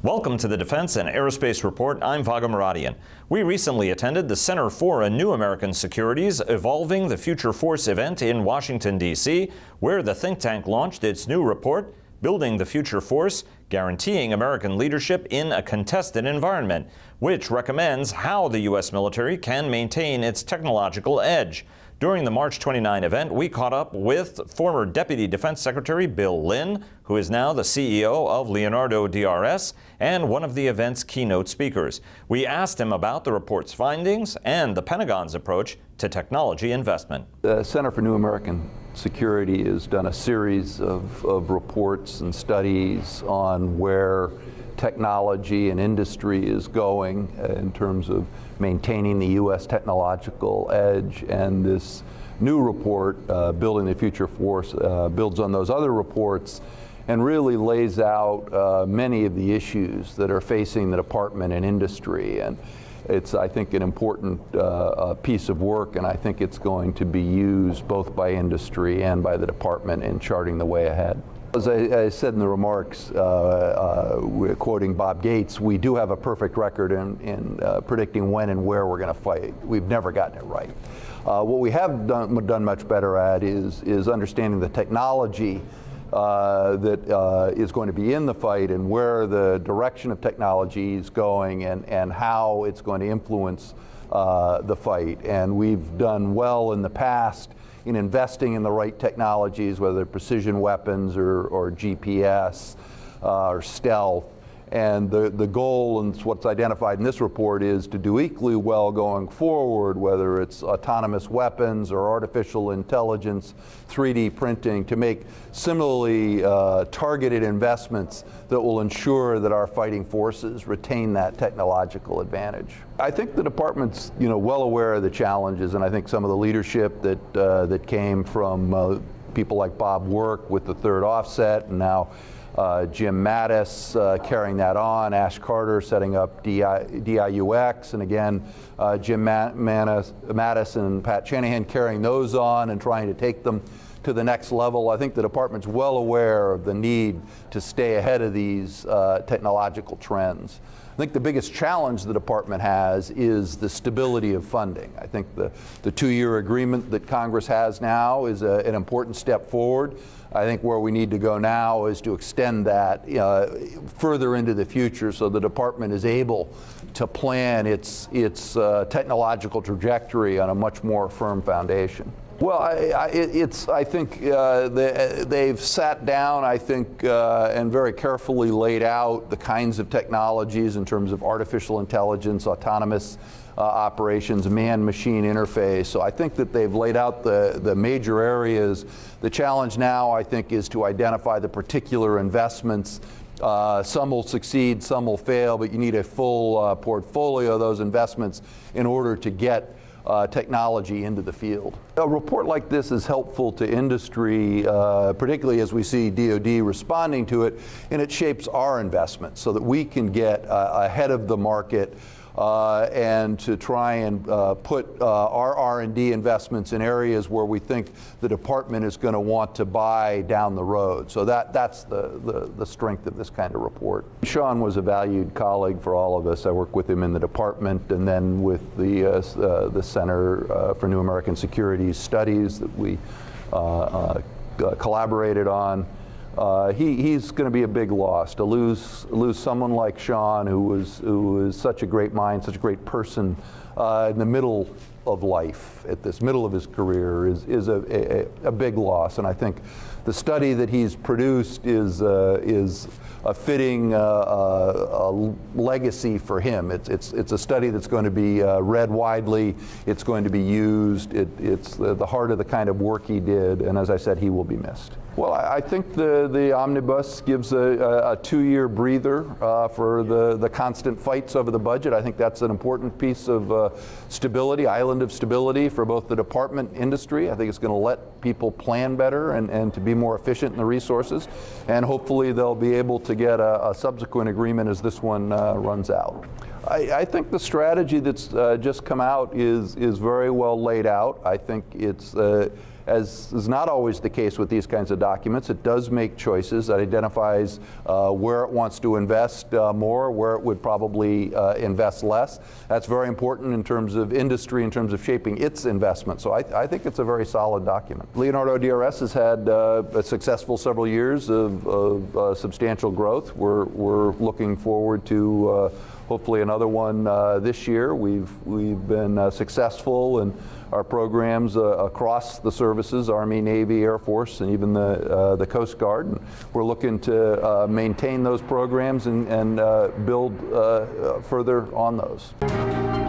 Welcome to the Defense and Aerospace Report. I'm Vago Muradian. We recently attended the Center for a New American Security's Evolving the Future Force event in Washington, D.C., where the think tank launched its new report, Building the Future Force, Guaranteeing American Leadership in a Contested Environment, which recommends how the U.S. military can maintain its technological edge. During the March 29 event, we caught up with former Deputy Defense Secretary Bill Lynn, who is now the CEO of Leonardo DRS and one of the event's keynote speakers. We asked him about the report's findings and the Pentagon's approach to technology investment. The Center for New American Security has done a series of reports and studies on where technology and industry is going in terms of maintaining the U.S. technological edge, and this new report, Building the Future Force, builds on those other reports and really lays out many of the issues that are facing the department and industry. And it's, I think, an important piece of work, and I think it's going to be used both by industry and by the department in charting the way ahead. As I said in the remarks, quoting Bob Gates, we do have a perfect record in predicting when and where we're going to fight. We've never gotten it right. What we have done much better at is understanding the technology that is going to be in the fight and where the direction of technology is going and how it's going to influence the fight. And we've done well in the past in investing in the right technologies, whether they're precision weapons or GPS or stealth. And the goal, and what's identified in this report, is to do equally well going forward, whether it's autonomous weapons or artificial intelligence, 3D printing, to make similarly targeted investments that will ensure that our fighting forces retain that technological advantage. I think the department's well aware of the challenges, and I think some of the leadership that came from people like Bob Work with the third offset, and now Jim Mattis carrying that on, Ash Carter setting up DIUX, and again Jim Mattis and Pat Shanahan carrying those on and trying to take them to the next level. I think the department's well aware of the need to stay ahead of these technological trends. I think the biggest challenge the department has is the stability of funding. I think the 2-year agreement that Congress has now is an important step forward. I think where we need to go now is to extend that further into the future so the department is able to plan its technological trajectory on a much more firm foundation. Well, I think they've sat down, I think, and very carefully laid out the kinds of technologies in terms of artificial intelligence, autonomous operations, man-machine interface. So I think that they've laid out the major areas. The challenge now, I think, is to identify the particular investments. Some will succeed, some will fail, but you need a full portfolio of those investments in order to get technology into the field. A report like this is helpful to industry, particularly as we see DoD responding to it, and it shapes our investments so that we can get ahead of the market and to try and put our R&D investments in areas where we think the department is going to want to buy down the road. So that's the strength of this kind of report. Sean was a valued colleague for all of us. I worked with him in the department and then with the Center for New American Security's studies that we collaborated on. He's going to be a big loss. To lose someone like Sean, who was such a great mind, such a great person in the middle of life, at this middle of his career, is a big loss. And I think the study that he's produced is a fitting legacy for him. It's a study that's going to be read widely. It's going to be used. It's the heart of the kind of work he did, and as I said, he will be missed. Well, I think the omnibus gives a 2-year breather for the constant fights over the budget. I think that's an important piece of stability, island of stability for both the department and industry. I think it's going to let people plan better and to be more efficient in the resources, and hopefully they'll be able to get a subsequent agreement as this one runs out. I think the strategy that's just come out is very well laid out. I think it's as is not always the case with these kinds of documents, it does make choices that identifies where it wants to invest more, where it would probably invest less. That's very important in terms of industry, in terms of shaping its investment. So I think it's a very solid document. Leonardo DRS has had a successful several years of substantial growth. We're looking forward to hopefully another one this year. We've been successful in our programs across the services, Army, Navy, Air Force, and even the Coast Guard. And we're looking to maintain those programs and build further on those.